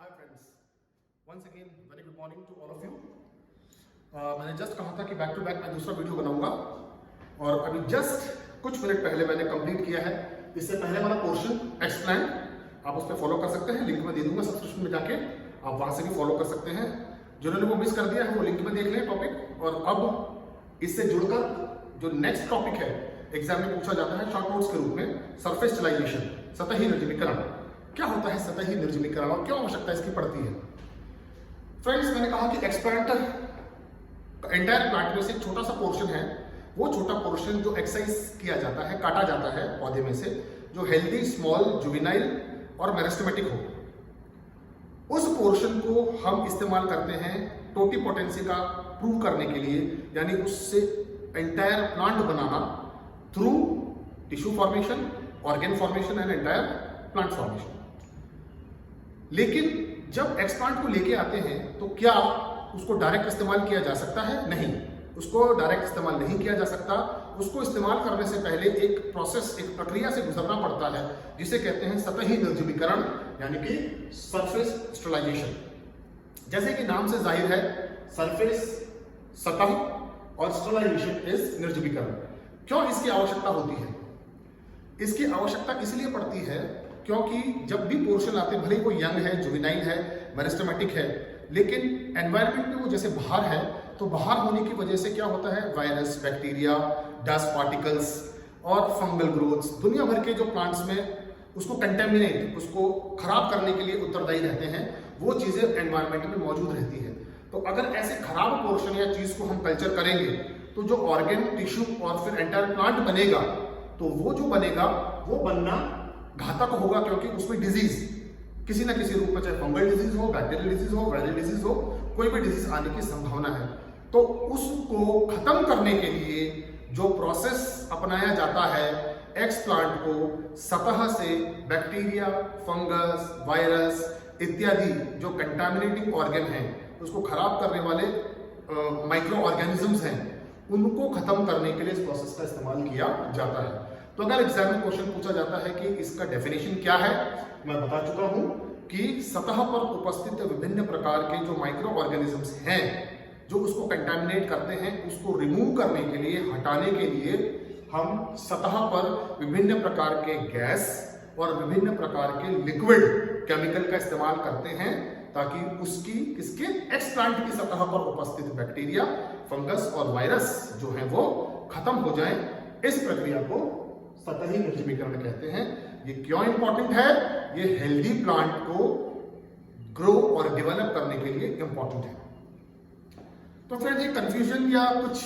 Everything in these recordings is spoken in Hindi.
Hi friends, once again very good morning to all of you. मैंने जस्ट कहा था कि बैक टू बैक मैं दूसरा वीडियो बनाऊंगा और अभी जस्ट कुछ मिनट पहले मैंने कंप्लीट किया है। इससे पहले वाला पोर्शन एक्सप्लेन आप उस पर फॉलो कर सकते हैं, लिंक में दे दूंगा सब्सक्रिप्शन में जाके, आप वहां से भी फॉलो कर सकते हैं। जिन्होंने वो मिस कर दिया है वो लिंक में देख लें टॉपिक। और अब इससे जुड़कर जो नेक्स्ट टॉपिक है एग्जाम में पूछा जाता है शॉर्ट नोट्स के रूप में, सरफेस्टलाइजेशन, सतही निर्जमीकरण। क्या होता है सतही निर्जमीकरण और क्यों आवश्यकता इसकी पड़ती है? फ्रेंड्स, मैंने कहा कि एक्सप्लांट एंटायर प्लांट में से एक छोटा सा पोर्शन है, वो छोटा पोर्शन जो एक्सरसाइज किया जाता है, काटा जाता है पौधे में से, जो हेल्दी, स्मॉल, जुवेनाइल और मेरिस्टेमेटिक हो, उस पोर्शन को हम इस्तेमाल करते हैं टोटीपोटेंसी का प्रूव करने के लिए, यानी उससे entire plant banana through tissue formation, organ formation and entire plant formation. लेकिन जब एक्सप्लांट को लेके आते हैं तो क्या उसको डायरेक्ट इस्तेमाल किया जा सकता है? नहीं, उसको डायरेक्ट इस्तेमाल नहीं किया जा सकता। उसको इस्तेमाल करने से पहले एक प्रोसेस, एक प्रक्रिया से गुजरना पड़ता है जिसे कहते हैं सतही निर्जमीकरण, यानी कि सरफेस स्टरलाइजेशन। जैसे कि नाम से जाहिर है, सरफेस सतह और स्टरलाइजेशन इज निर्जमीकरण। क्यों इसकी आवश्यकता होती है? इसकी आवश्यकता इसलिए पड़ती है क्योंकि जब भी पोर्शन आते हैं, भले ही वो यंग है, जुवेनाइल है, मेरिस्टेमेटिक है, लेकिन एनवायरनमेंट में वो जैसे बाहर है, तो बाहर होने की वजह से क्या होता है, वायरस, बैक्टीरिया, डस्ट पार्टिकल्स और फंगल ग्रोथ्स, दुनिया भर के जो प्लांट्स में उसको कंटेमिनेट, उसको खराब करने के लिए उत्तरदायी रहते हैं, वो चीजें एनवायरनमेंट में मौजूद रहती है। तो अगर ऐसे खराब पोर्शन या चीज को हम कल्चर करेंगे तो जो ऑर्गेन, टिश्यू और फिर एंटायर प्लांट बनेगा, तो वो जो बनेगा वो बनना घातक होगा, क्योंकि उसमें डिजीज किसी ना किसी रूप में, चाहे फंगल डिजीज हो, बैक्टीरियल डिजीज हो, वायरल डिजीज हो, कोई भी डिजीज आने की संभावना है। तो उसको खत्म करने के लिए जो प्रोसेस अपनाया जाता है, एक्सप्लांट को सतह से बैक्टीरिया, फंगस, वायरस इत्यादि जो कंटामिनेटिंग ऑर्गेन है, उसको खराब करने वाले माइक्रो ऑर्गेनिजम्स हैं, उनको खत्म करने के लिए इस प्रोसेस का इस्तेमाल किया जाता है। तो अगर एग्जाम में क्वेश्चन पूछा जाता है कि इसका डेफिनेशन क्या है, मैं बता चुका हूं कि सतह पर उपस्थित विभिन्न प्रकार के जो माइक्रो ऑर्गेनिजम्स हैं, जो उसको कंटामिनेट करते हैं, उसको रिमूव करने के लिए, हटाने के लिए हम सतह पर विभिन्न प्रकार के गैस और विभिन्न प्रकार के लिक्विड केमिकल का इस्तेमाल करते हैं, ताकि उसकी किसके एक्सप्लांट की सतह पर उपस्थित बैक्टीरिया, फंगस और वायरस जो है वो खत्म हो जाए। इस प्रक्रिया को सतही निर्जमीकरण कहते हैं। ये क्यों इंपॉर्टेंट है? ये हेल्दी प्लांट को ग्रो और डेवलप करने के लिए इंपॉर्टेंट है। तो फ्रेंड्स, एक कंफ्यूजन या कुछ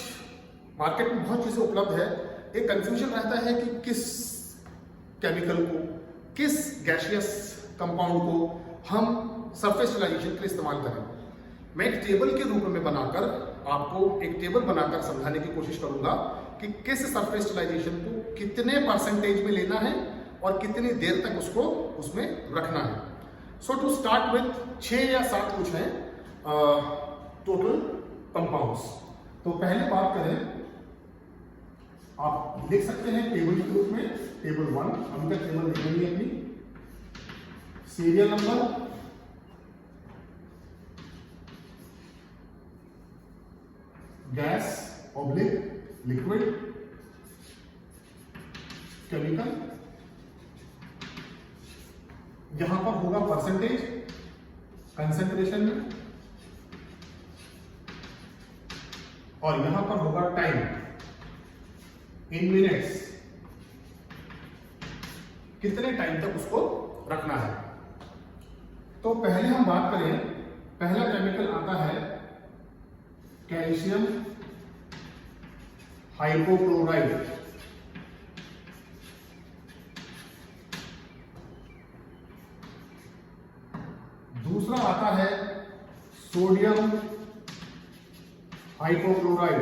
मार्केट में बहुत चीजें उपलब्ध है, एक कंफ्यूजन रहता है कि किस केमिकल को, किस गैसियस कंपाउंड को हम सरफेस स्टरलाइजेशन के लिए इस्तेमाल करें। मैं एक टेबल के रूप में बनाकर आपको एक टेबल बनाकर समझाने की कोशिश करूंगा कि किस सरफेस स्टरलाइजेशन को कितने परसेंटेज में लेना है और कितनी देर तक उसको उसमें रखना है। सो टू स्टार्ट विथ 6 या 7 कुछ हैं टोटल कंपाउंड्स। तो पहले बात करें, आप लिख सकते हैं टेबल के रूप में, टेबल 1, हम का टेबल लिखेंगे अपनी, serial number, gas oblique liquid chemical, यहां पर होगा परसेंटेज, कंसेंट्रेशन में, और यहां पर होगा टाइम इन मिनट्स, कितने टाइम तक उसको रखना है। तो पहले हम बात करें, पहला केमिकल आता है कैल्शियम हाइपोक्लोराइड, दूसरा आता है सोडियम हाइपोक्लोराइड।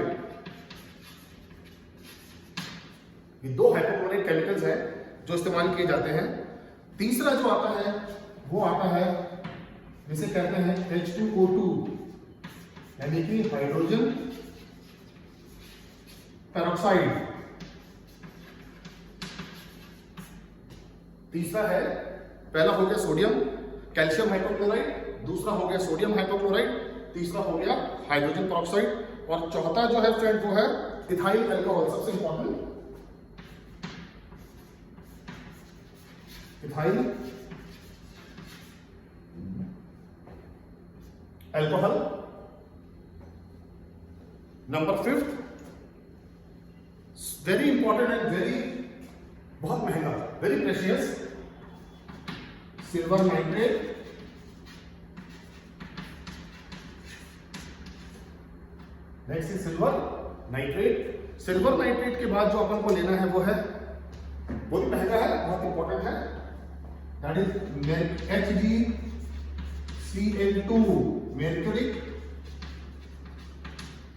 ये 2 हाइपोक्लोराइड केमिकल्स हैं जो इस्तेमाल किए जाते हैं। तीसरा जो आता है वो आता है जिसे कहते हैं H2O2, यानी कि हाइड्रोजन पेरोक्साइड। तीसरा है, पहला हो गया सोडियम कैल्शियम हाइपोक्लोराइड, दूसरा हो गया सोडियम हाइपोक्लोराइड, तीसरा हो गया हाइड्रोजन पेरोक्साइड, और चौथा जो है फ्रेंड वो है इथाइल अल्कोहल। सबसे important ethyl alcohol. Number 5 very important and very बहुत महंगा, very precious, silver nitrate. Next is silver nitrate. Silver nitrate के बाद जो अपन को लेना है वो है, वो भी महंगा है, बहुत इंपॉर्टेंट है, that is HgCl2 mercuric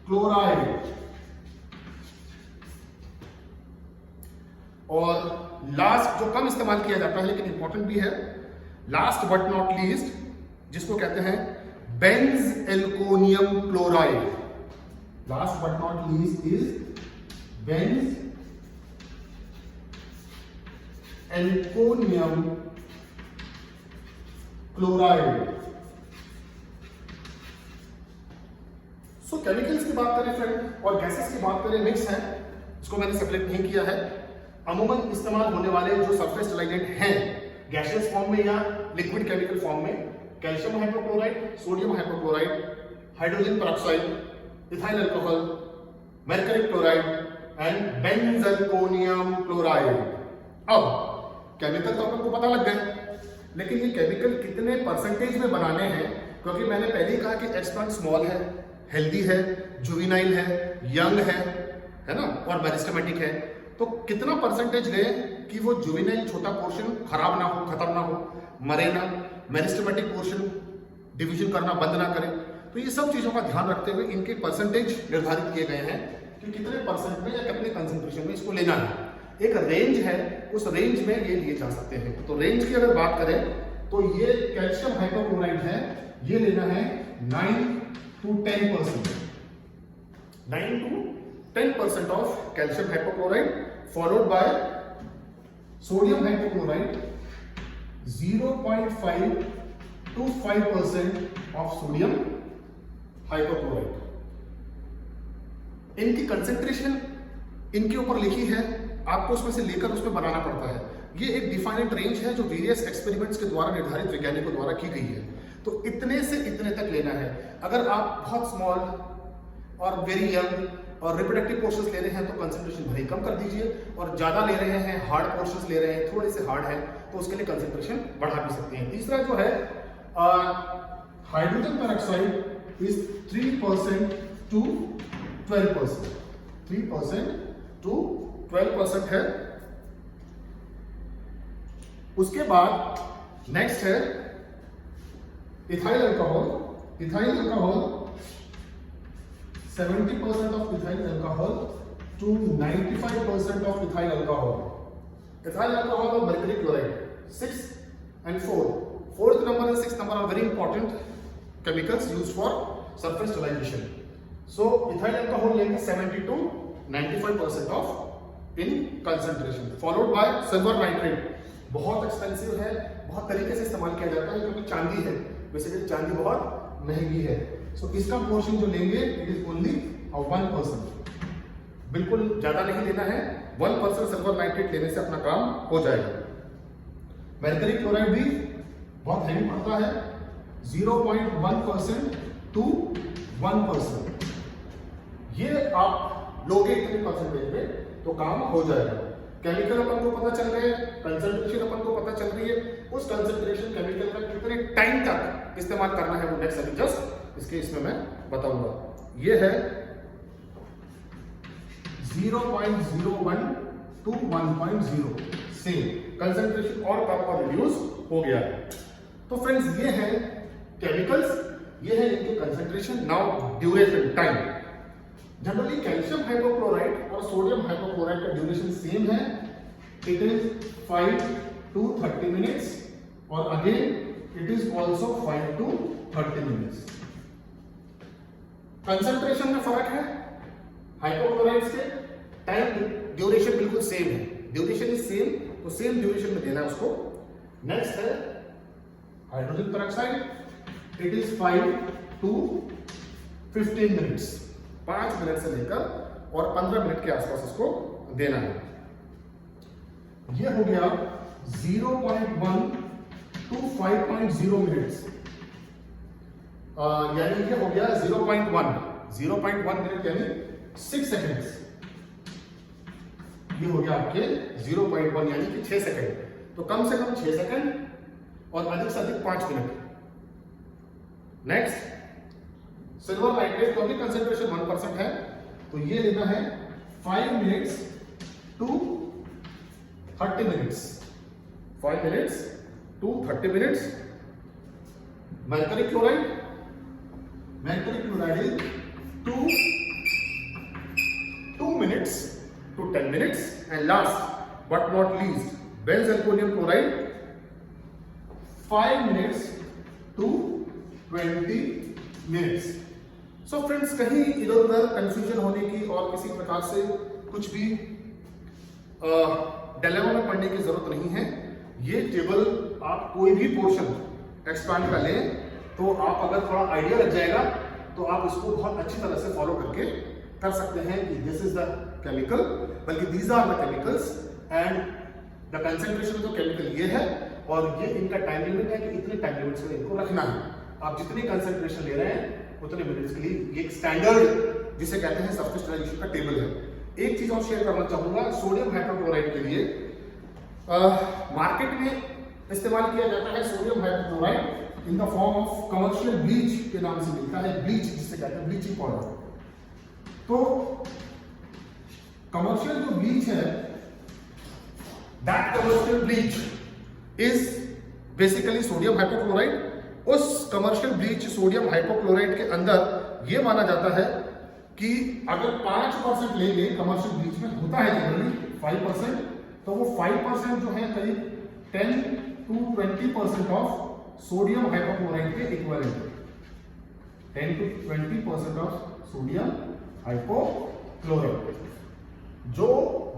chloride. और लास्ट जो कम इस्तेमाल किया जाता है लेकिन इंपॉर्टेंट भी है, लास्ट बट नॉट लीस्ट, जिसको कहते हैं benzalkonium chloride. Last but not least is benzalkonium chloride. So chemicals की बात करें फ्रेंड और गैसेस की बात करें, मिक्स है, इसको मैंने सेपरेट नहीं किया है। अमूमन इस्तेमाल होने वाले जो सरफेस स्टेलाइजेंट हैं गैसियस फॉर्म में या लिक्विड केमिकल फॉर्म में, calcium hypochloride, sodium hypochloride, hydrogen peroxide, ethyl alcohol, mercury chloride and benzalkonium chloride. अब केमिकल तो अपन को पता लग गए, लेकिन ये केमिकल कितने परसेंटेज में बनाने हैं, क्योंकि मैंने पहले ही कहा कि एक्सपर्ट स्मॉल है, हेल्दी है, जुवेनाइल है, यंग है ना, और मेरिस्टेमेटिक है। तो कितना परसेंटेज ले कि वो जुवेनाइल छोटा पोर्शन खराब ना हो, खत्म ना हो, मरे ना, मेरिस्टेमेटिक पोर्शन डिवीजन करना बंद ना करे। तो ये सब चीजों का ध्यान रखते हुए इनके परसेंटेज निर्धारित किए गए हैं कि कितने परसेंट में या कितने कंसंट्रेशन में इसको लेना है। एक रेंज है, उस रेंज में ये लिए जा सकते हैं। तो रेंज की अगर बात करें तो ये कैल्शियम हाइपोक्लोराइड है, ये लेना है 9 to 10%, 9 to 10% of calcium hypochlorite, followed by sodium hypochlorite 0.5 to 5% of sodium hypochlorite। इनकी कंसेंट्रेशन इनके ऊपर लिखी है, आपको उसमें से लेकर उसमें बनाना पड़ता है। ये एक डिफाइंड रेंज है जो वेरियस एक्सपेरिमेंट्स के द्वारा निर्धारित वैज्ञानिकों द्वारा की गई है। तो इतने से इतने तक लेना है। अगर आप बहुत स्मॉल और वेरी यंग और रिप्रोडक्टिव पोर्शंस ले रहे हैं तो कंसंट्रेशन भले कम कर दीजिए, और ज्यादा ले रहे हैं, हार्ड पोर्शंस ले रहे हैं, थोड़े से हार्ड है, तो उसके लिए कंसंट्रेशन बढ़ा भी सकते हैं। तीसरा जो है hydrogen peroxide is 3% to 12%, 3% to 12% है। उसके बाद नेक्स्ट है ethyl alcohol. Ethyl alcohol 70% of ethyl alcohol to 95% of ethyl alcohol. Ethyl alcohol और mercury chloride 6 and 4. Fourth number and sixth number are very important chemicals used for surface sterilization. So ethyl alcohol लेंगे 70 to 95% of in concentration, followed by silver nitrate। बहुत एक्सपेंसिव है, बहुत तरीके से इस्तेमाल किया जाता है क्योंकि चांदी है, बेसिकली चांदी बहुत महंगी है। सो इसका पोर्शन जो लेंगे इट इज ओनली 1%, बिल्कुल ज्यादा नहीं लेना है, 1% सिल्वर नाइट्रेट लेने से अपना काम हो जाएगा। मरकरी क्लोराइड भी बहुत हैवी पड़ता है, 0.1% to 1%। ये आप लोगे इतने परसेंटेज में तो काम हो जाएगा। केमिकल अपन को पता चल रहे हैं, कंसंट्रेशन अपन को पता चल रही है, उस कंसंट्रेशन केमिकल का कितने टाइम तक इस्तेमाल करना है वो नेक्स्ट अभी जस्ट इसके इसमें मैं बताऊंगा। ये है 0.01 to 1.0, सेम कंसंट्रेशन और कम और रिड्यूस हो गया है। तो फ्रेंड्स ये है केमिकल्स, ये है इनके concentration. Now duration time, generally calcium hypochlorite और सोडियम हाइपोक्लोराइड का ड्यूरेशन सेम है, इट इज 5 to 30 minutes और again it is also 5 to 30 minutes। Concentration में फर्क है, हाइपोक्लोराइड्स के टाइम ड्यूरेशन बिल्कुल सेम है, ड्यूरेशन इज सेम, तो सेम ड्यूरेशन में देना है उसको। नेक्स्ट है hydrogen peroxide, it is 5 to 15 minutes, 5 minute से लेकर और 15 मिनट के आसपास इसको देना है। ये हो गया 0.1 to 5.0 मिनट्स, यानी ये हो गया 0.1 मिनट यानी 6 सेकेंड्स। ये हो गया आपके 0.1 यानी कि 6 सेकेंड। तो कम से कम 6 सेकेंड और अधिक से अधिक 5 मिनट। नेक्स्ट, सिल्वर नाइट्रेट तो भी कंसेंट्रेशन 1% है, तो ये लेना है 5 minutes to 30 minutes, 5 minutes to 30 minutes. Mercury chloride is 2 minutes to 10 minutes, and last but not least benzalkonium chloride 5 minutes to 20 minutes. So friends, कहीं इधर उधर कंफ्यूजन होने की और किसी प्रकार से कुछ भी डिलेमा में पड़ने की जरूरत नहीं है। ये टेबल आप कोई भी पोर्शन एक्सपांड कर लें तो आप अगर थोड़ा आइडिया लग जाएगा तो आप इसको बहुत अच्छी तरह से फॉलो करके कर सकते हैं कि दिस इज द केमिकल, बल्कि these are the chemicals and the concentration of the chemical ये है, और ये इनका टाइम लिमिट है कि इतने टाइम लिमिट में इनको रखना है। आप जितनी कंसेंट्रेशन ले रहे हैं उतने मिनट्स के लिए, ये एक स्टैंडर्ड जिसे कहते हैं सरफेस स्टेरिलाइजेशन का टेबल है। एक चीज और शेयर करना चाहूंगा, सोडियम हाइड्रोक्लोराइड के लिए मार्केट में इस्तेमाल किया जाता है sodium hydrochloride in the form of commercial bleach के नाम से मिलता है, ब्लीच जिसे कहते हैं ब्लीचिंग पाउडर। तो कमर्शियल जो ब्लीच है, that commercial bleach is basically sodium hypochlorite. उस कमर्शियल ब्लीच सोडियम हाइपोक्लोराइड के अंदर यह माना जाता है कि अगर 5% ले लें, कमर्शियल ब्लीच में होता है जनरली 5%, तो वो 5% जो है करीब 10 to 20% ऑफ सोडियम हाइपोक्लोराइड के इक्विवेलेंट है। 10 to 20% ऑफ सोडियम हाइपोक्लोराइड जो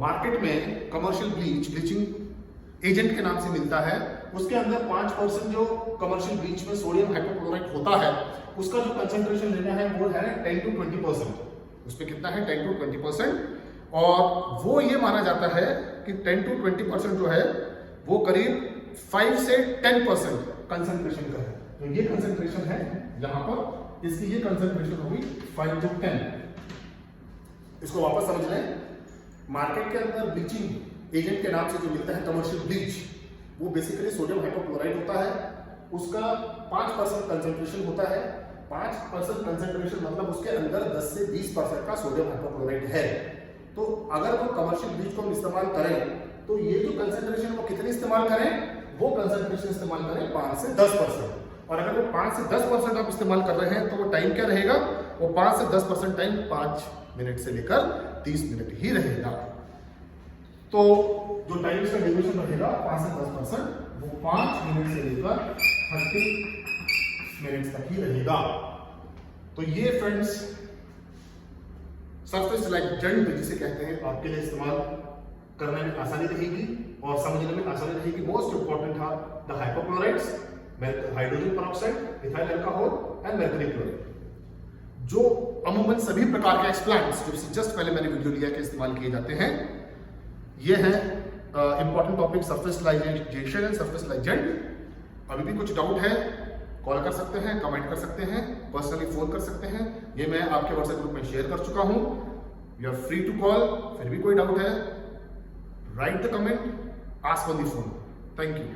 मार्केट में कमर्शियल ब्लीचिंग एजेंट के नाम से मिलता है, उसके अंदर 5% जो कमर्शियल ब्लीच में सोडियम हाइपोक्लोराइड होता है, उसका जो कंसेंट्रेशन लेना है वो है 10 to 20%। उसमें कितना है? 10 to 20%। और वो ये माना जाता है कि 10 to 20% जो है वो करीब 5 से 10% कंसेंट्रेशन का है। तो ये कंसेंट्रेशन है यहां पर, इसकी ये कंसेंट्रेशन होगी 5 to 10। इसको वापस समझ लें, मार्केट के अंदर ब्लीचिंग एजेंट के नाम से जो मिलता है कमर्शियल ब्लीच, वो बेसिकली सोडियम हाइपोक्लोराइड होता है। उसका 5% कंसेंट्रेशन होता है। 5% कंसेंट्रेशन मतलब उसके अंदर 10 से 20% का सोडियम हाइपोक्लोराइड है। तो अगर वो कमर्शियल ब्लीच को हम इस्तेमाल करें तो ये जो कंसेंट्रेशन वो कितनी इस्तेमाल करें, वो कंसेंट्रेशन इस्तेमाल करें 5 से 10%। और अगर वो 5 से 10% आप इस्तेमाल कर रहे हैं तो वो टाइम क्या रहेगा? वो 5 से 10% टाइम 5 मिनट से लेकर 30 मिनट ही रहेगा। तो जो टाइम का ड्यूरेशन रहेगा 5 से 10%, वो 5 मिनट से लेकर 30 मिनट तक ही रहेगा। तो ये फ्रेंड्स सरफेस स्टेरिलाइजेंट जिसे कहते हैं, आपके लिए इस्तेमाल करने में आसानी रहेगी और समझने में आसानी रहेगी। मोस्ट इंपॉर्टेंट था the hypochlorides, hydrogen peroxide, ethyl alcohol and mercury chloride, जो अमूमन सभी प्रकार के एक्सप्लांट्स जो जस्ट पहले मैंने वीडियो लिया के इस्तेमाल किए जाते हैं। ये है important topic surface sterilisation and surface sterilisant. अभी भी कुछ डाउट है, कॉल कर सकते हैं, कमेंट कर सकते हैं, पर्सनली फोन कर सकते हैं। ये मैं आपके व्हाट्सएप ग्रुप में शेयर कर चुका हूं। You are free to call. फिर भी कोई डाउट है, write the comment, ask on the phone. Thank you.